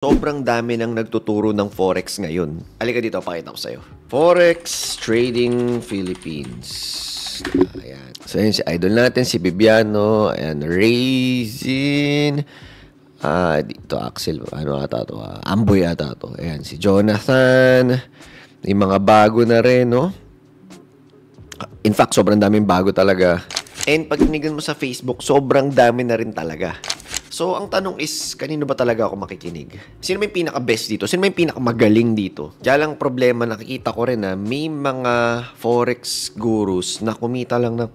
Sobrang dami ng nagtuturo ng Forex ngayon. Halika dito, pakita ko sa'yo. Forex Trading Philippines. Ayan. So, yun si idol natin, si Bibiano. Ayan, Raisin. Dito, Axel. Ano ata to? Amboy ata to. Ayan, si Jonathan. Yung mga bago na rin, no? In fact, sobrang daming bago talaga. And pag tinignan mo sa Facebook, sobrang dami na rin talaga. So, ang tanong is, kanino ba talaga ako makikinig? Sino ba yung pinaka-best dito? Sino ba yung pinaka-magaling dito? Kaya lang problema, nakikita ko rin na may mga forex gurus na kumita lang ng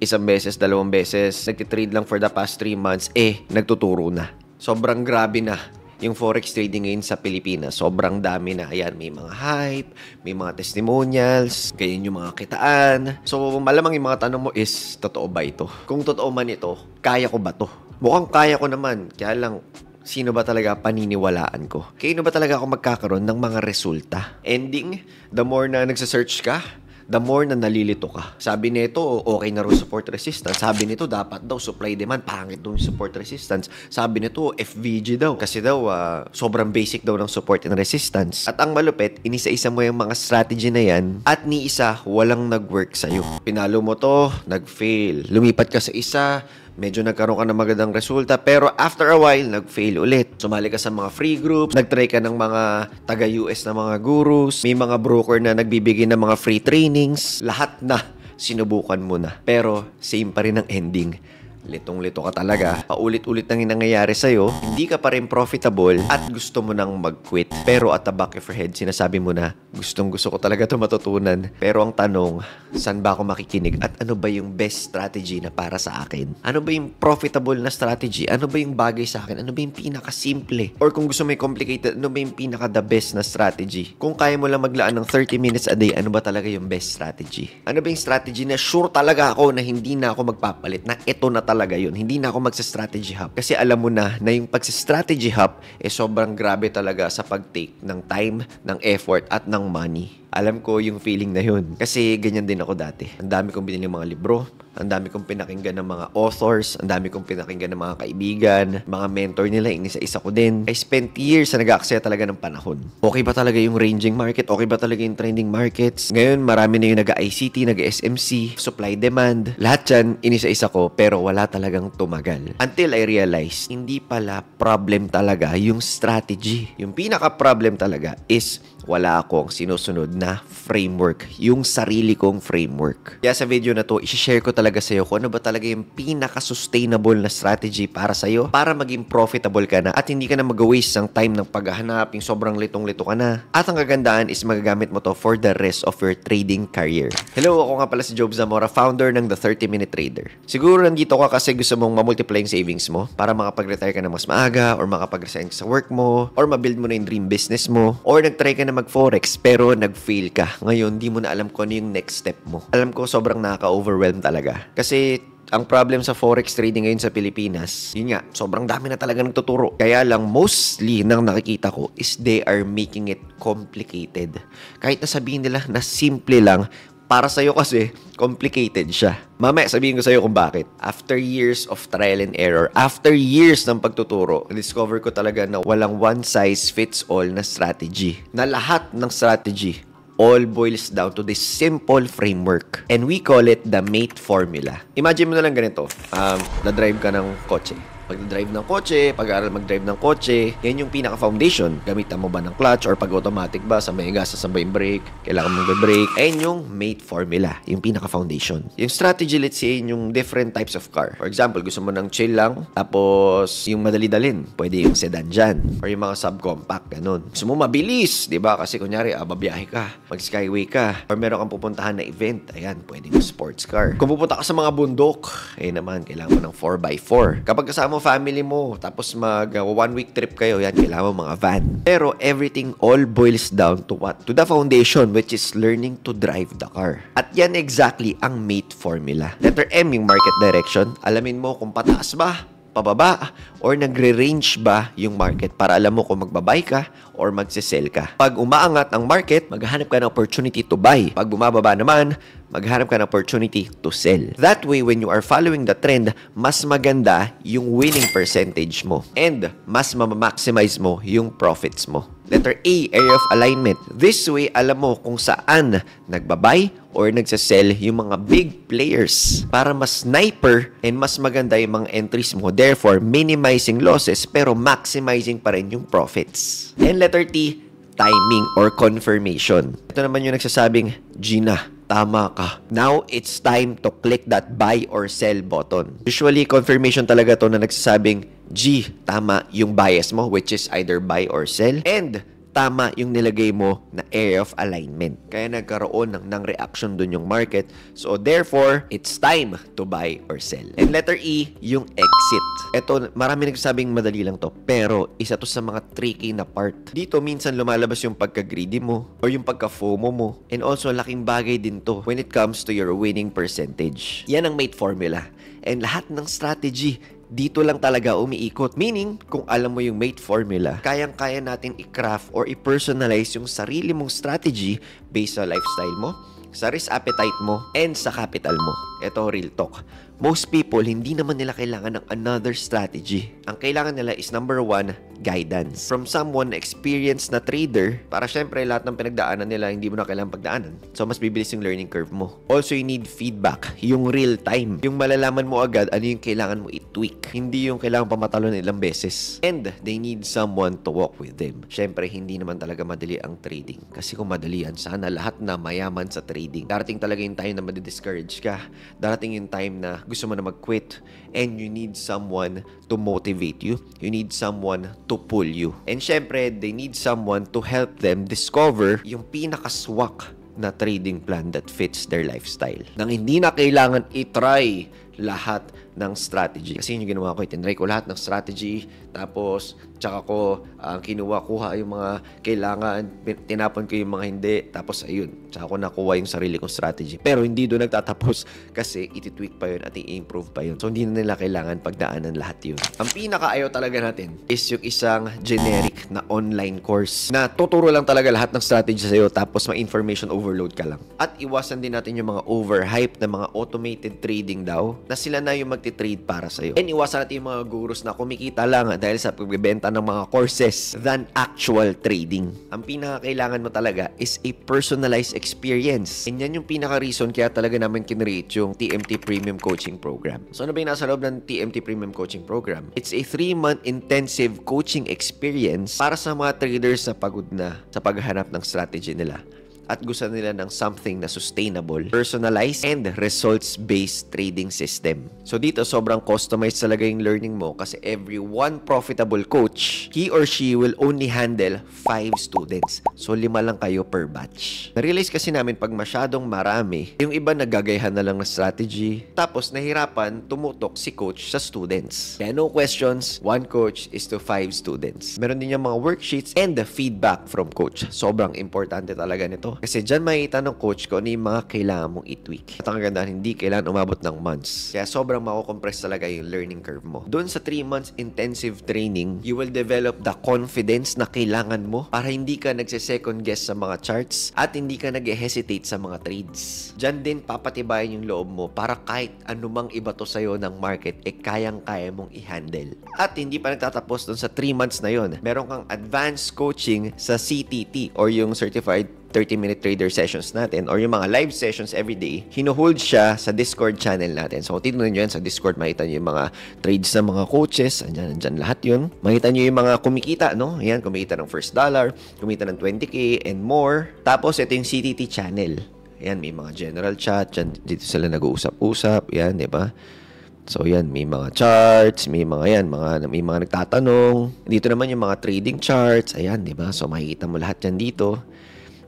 isang beses, dalawang beses, nagtitrade lang for the past 3 months, nagtuturo na. Sobrang grabe na yung forex trading ngayon sa Pilipinas. Sobrang dami na. Ayan, may mga hype, may mga testimonials, ganyan yung mga kitaan. So, malamang yung mga tanong mo is, totoo ba ito? Kung totoo man ito, kaya ko ba to? Mukhang kaya ko naman. Kaya lang, sino ba talaga paniniwalaan ko? Kaya ba talaga ako magkakaroon ng mga resulta? Ending, the more na nagsasearch ka, the more na nalilito ka. Sabi nito, okay na rin support resistance. Sabi nito, dapat daw supply demand, pangit daw yung support resistance. Sabi nito, FVG daw. Kasi daw, sobrang basic daw ng support and resistance. At ang malupit, inisa-isa mo yung mga strategy na yan at ni isa, walang nag-work sa'yo. Pinalo mo to, nag-fail. Lumipat ka sa isa, medyo nagkaroon ka ng magandang resulta, pero after a while, nag-fail ulit. Sumali ka sa mga free groups, nag-try ka ng mga taga-US na mga gurus, may mga broker na nagbibigay ng mga free trainings, lahat na sinubukan mo na. Pero same pa rin ang ending. Litong-lito ka talaga. Paulit-ulit nang nangyayari sa'yo, hindi ka pa rin profitable at gusto mo nang mag-quit. Pero at the back of your head, sinasabi mo na, gustong-gusto ko talaga ito matutunan. Pero ang tanong, saan ba ako makikinig? At ano ba yung best strategy na para sa akin? Ano ba yung profitable na strategy? Ano ba yung bagay sa akin? Ano ba yung pinaka-simple? Or kung gusto mo yung complicated, ano ba yung pinaka-the best na strategy? Kung kaya mo lang maglaan ng 30 minutes a day, ano ba talaga yung best strategy? Ano ba yung strategy na sure talaga ako na hindi na ako magpapalit, na ito na talaga yun. Hindi na ako magsa-strategy hop. Kasi alam mo na yung pagsa-strategy hop sobrang grabe talaga sa pag-take ng time, ng effort, at ng money. Alam ko yung feeling na yun. Kasi ganyan din ako dati. Ang dami kong binili mga libro, ang dami kong pinakinggan ng mga authors, ang dami kong pinakinggan ng mga kaibigan, mga mentor nila, inisa-isa ko din. I spent years na nag-aaksaya talaga ng panahon. Okay ba talaga yung ranging market? Okay ba talaga yung trending markets? Ngayon, marami na yung nag-ICT, nag-SMC, supply demand. Lahat yan, inisa-isa ko, pero wala talagang tumagal. Until I realized, hindi pala problem talaga yung strategy. Yung pinaka-problem talaga is wala akong sinusunod na framework. Yung sarili kong framework. Kaya sa video na to, isi-share ko talaga sa'yo kung ano ba talaga yung pinaka-sustainable na strategy para sa'yo para maging profitable ka na at hindi ka na mag-waste ng time ng paghahanap, yung sobrang litong-lito ka na. At ang kagandahan is magagamit mo to for the rest of your trading career. Hello, ako nga pala si Job Zamora, founder ng The 30-Minute Trader. Siguro nandito ka kasi gusto mong mamultiply yung savings mo para makapag-retire ka na mas maaga or makapag-resign ka sa work mo or mabuild mo na yung dream business mo or nag-try ka na mag-forex pero nag-fail ka. Ngayon, di mo na alam kung ano yung next step mo. Alam ko, sobrang nakaka-overwhelm talaga. Kasi ang problem sa forex trading ngayon sa Pilipinas, yun nga, sobrang dami na talaga nagtuturo. Kaya lang, mostly nang nakikita ko is they are making it complicated. Kahit na sabihin nila na simple lang, para sa'yo kasi, complicated siya. Mamaya, sabihin ko sa'yo kung bakit. After years of trial and error, after years ng pagtuturo, discover ko talaga na walang one-size-fits-all na strategy. Na lahat ng strategy all boils down to this simple framework. And we call it the MATE formula. Imagine mo na lang ganito. Na-drive ka ng kotse. Pag-drive ng kotse, pag-aaral mag-drive ng kotse, yan yung pinaka-foundation. Gamitan mo ba ng clutch or pag-automatic ba, sa may gas, sa yung brake, kailangan mong mag-brake. Ayan yung MATE formula, yung pinaka-foundation. Yung strategy, let's say, yung different types of car. For example, gusto mo ng chill lang, tapos yung madali-dalin, pwede yung sedan dyan, or yung mga subcompact, ganun. Gusto mo mabilis, di ba? Kasi kunyari, babiyahe ka, mag-skyway ka, or meron kang pupuntahan na event, ayan, pwede yung sports car. Kung pupunta ka sa mga bundok, naman, kailangan mo ng 4x4. Kapag kasama family mo, tapos mag 1 week trip kayo, yan, kailangan mo mga van. Pero everything all boils down to what? To the foundation, which is learning to drive the car. At yan exactly ang MATE formula. Letter M, yung market direction. Alamin mo kung pataas ba, pababa or nagre-range ba yung market para alam mo kung magbabay ka or magsisell ka. Pag umaangat ang market, maghahanap ka ng opportunity to buy. Pag bumababa naman, maghanap ka ng opportunity to sell. That way, when you are following the trend, mas maganda yung winning percentage mo and mas ma-maximize mo yung profits mo. Letter A, area of alignment. This way, alam mo kung saan nagbabay or nagsasell yung mga big players para mas sniper and mas maganda yung mga entries mo. Therefore, minimizing losses pero maximizing pa rin yung profits. And letter T, timing or confirmation. Ito naman yung nagsasabing, Gina, tama ka. Now, it's time to click that buy or sell button. Usually, confirmation talaga to na nagsasabing, G, tama yung bias mo, which is either buy or sell. And, tama yung nilagay mo na area of alignment. Kaya nagkaroon ng reaction dun yung market. So, therefore, it's time to buy or sell. And letter E, yung exit. Ito, marami nagsasabing madali lang to. Pero, isa to sa mga tricky na part. Dito, minsan lumalabas yung pagka-greedy mo or yung pagka-FOMO mo. And also, laking bagay din to when it comes to your winning percentage. Yan ang mate formula. And lahat ng strategy, dito lang talaga umiikot. Meaning, kung alam mo yung mate formula, kayang-kaya natin i-craft or i-personalize yung sarili mong strategy based sa lifestyle mo, sa risk appetite mo, and sa capital mo. Ito, real talk. Most people, hindi naman nila kailangan ng another strategy. Ang kailangan nila is number 1, guidance. From someone na experienced na trader, para syempre lahat ng pinagdaanan nila, hindi mo na kailangan pagdaanan. So, mas bibilis yung learning curve mo. Also, you need feedback. Yung real time. Yung malalaman mo agad, ano yung kailangan mo i-tweak. Hindi yung kailangan pamatalo ng ilang beses. And, they need someone to walk with them. Syempre, hindi naman talaga madali ang trading. Kasi kung madali yan, sana lahat na mayaman sa trading. Darating talaga yung time na madi-discourage ka. Darating yung time na gusto mo na mag-quit and you need someone to motivate you. You need someone to pull you. And syempre, they need someone to help them discover yung pinakaswak na trading plan that fits their lifestyle. Nang hindi na kailangan i-try lahat ng strategy. Kasi yung ginawa ko, itinry ko lahat ng strategy, tapos tsaka ko kinuha yung mga kailangan, tinapon ko yung mga hindi, tapos ayun, tsaka ko nakuha yung sarili kong strategy. Pero hindi doon nagtatapos kasi iti-tweak pa yun at i-improve pa yun. So hindi na nila kailangan pagdaanan lahat yun. Ang pinakaayaw talaga natin is yung isang generic na online course na tuturo lang talaga lahat ng strategy sa'yo tapos ma-information overload ka lang. At iwasan din natin yung mga overhype na mga automated trading daw na sila na yung magti-trade para sa'yo. And iwasan natin yung mga gurus na kumikita lang dahil sa pagbebenta ng mga courses than actual trading. Ang pinakakailangan mo talaga is a personalized experience. And yan yung pinaka-reason kaya talaga namin kinreate yung TMT Premium Coaching Program. So ano ba yung nasa loob ng TMT Premium Coaching Program? It's a 3-month intensive coaching experience para sa mga traders na pagod na sa paghahanap ng strategy nila at gusto nila ng something na sustainable, personalized, and results-based trading system. So dito, sobrang customized talaga yung learning mo kasi every one profitable coach, he or she will only handle 5 students. So 5 lang kayo per batch. Na-realize kasi namin pag masyadong marami, yung iba nagagayahan na lang ng strategy, tapos nahirapan tumutok si coach sa students. Kaya no questions, 1 coach is to 5 students. Meron din yung mga worksheets and the feedback from coach. Sobrang importante talaga nito. Kasi dyan makikita ng coach ko ano yung mga kailangan mong i-tweak. At ang gandaan, hindi kailangan umabot ng months. Kaya sobrang makukompress talaga yung learning curve mo. Doon sa 3 months intensive training, you will develop the confidence na kailangan mo para hindi ka nagse-second guess sa mga charts at hindi ka nag-hesitate sa mga trades. Dyan din papatibayan yung loob mo para kahit anumang iba to sa'yo ng market, kayang-kaya mong i-handle. At hindi pa nagtatapos doon sa 3 months na yon. Meron kang advanced coaching sa CTT or yung Certified 30-minute trader sessions natin or yung mga live sessions every day, hinuhold siya sa Discord channel natin. So, tignan nyo yan sa Discord, makita nyo yung mga trades ng mga coaches, andyan lahat yun. Makita nyo yung mga kumikita, no? Ayan, kumikita ng first dollar, kumikita ng 20K and more. Tapos, ito yung CTT channel. Ayan, may mga general chat, dyan, dito sila nag-uusap-usap, yan, di ba? So, yan, may mga charts, may mga nagtatanong. Dito naman yung mga trading charts, ayan, di ba? So, makikita mo lahat yan dito.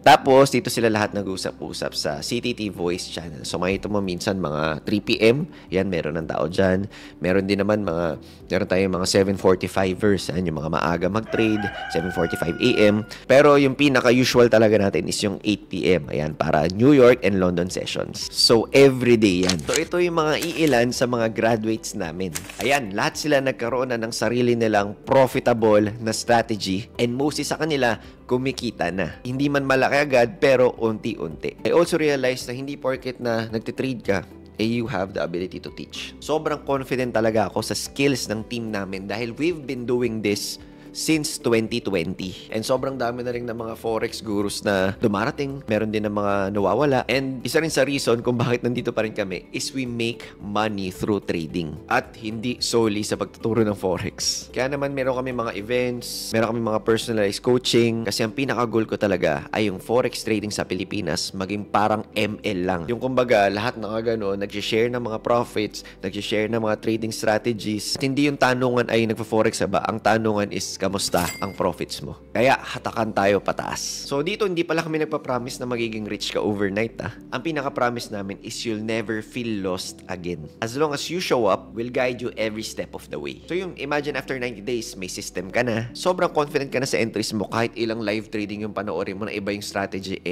Tapos, dito sila lahat nag-usap-usap sa CTT Voice Channel. So, makita mo minsan mga 3 p.m. Yan, meron ng tao dyan. Meron din naman meron tayong mga 7:45ers. Yan, yung mga maaga mag-trade, 7:45 a.m. Pero yung pinaka-usual talaga natin is yung 8 p.m. Ayan, para New York and London sessions. So, everyday yan. So, ito yung mga iilan sa mga graduates namin. Ayan, lahat sila nagkaroon na ng sarili nilang profitable na strategy, and mostly sa kanila, kumikita na. Hindi man malaki agad, pero unti-unti. I also realized na hindi porket na nagtitrade ka, you have the ability to teach. Sobrang confident talaga ako sa skills ng team namin dahil we've been doing this since 2020. And sobrang dami na rin ng mga forex gurus na dumarating. Meron din ng mga nawawala. And isa rin sa reason kung bakit nandito pa rin kami is we make money through trading at hindi solely sa pagtuturo ng forex. Kaya naman meron kami mga events, meron kami mga personalized coaching kasi ang pinaka-goal ko talaga ay yung forex trading sa Pilipinas maging parang ML lang. Yung kumbaga lahat ng gano'n, nag-share ng mga profits, nag-share ng mga trading strategies. At hindi yung tanungan ay nagpo-forex ba? Ang tanungan is kamusta ang profits mo. Kaya hatakan tayo pataas. So dito hindi pala kami nagpa-promise na magiging rich ka overnight Ang pinaka-promise namin is you'll never feel lost again. As long as you show up, we'll guide you every step of the way. So yung imagine after 90 days, may system ka na. Sobrang confident ka na sa entries mo kahit ilang live trading yung panoorin mo na iba yung strategy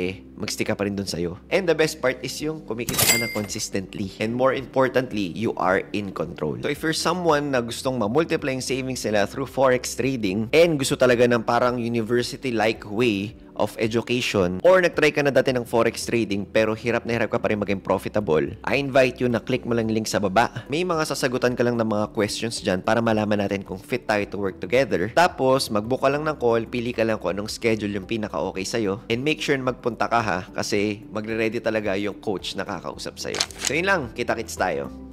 mag-stick ka pa rin dun sa'yo. And the best part is yung kumikita ka na consistently. And more importantly, you are in control. So if you're someone na gustong ma-multiply yung savings nila through forex trading, and gusto talaga ng parang university-like way of education, or nagtry ka na dati ng forex trading pero hirap na hirap ka pa rin maging profitable, I invite you na click mo lang yung link sa baba. May mga sasagutan ka lang ng mga questions dyan para malaman natin kung fit tayo to work together. Tapos, mag-book ka lang ng call, pili ka lang kung anong schedule yung pinaka-okay sa'yo, and make sure na magpunta ka kasi magre-ready talaga yung coach na kakausap sa'yo. So yun lang, kita-kits tayo.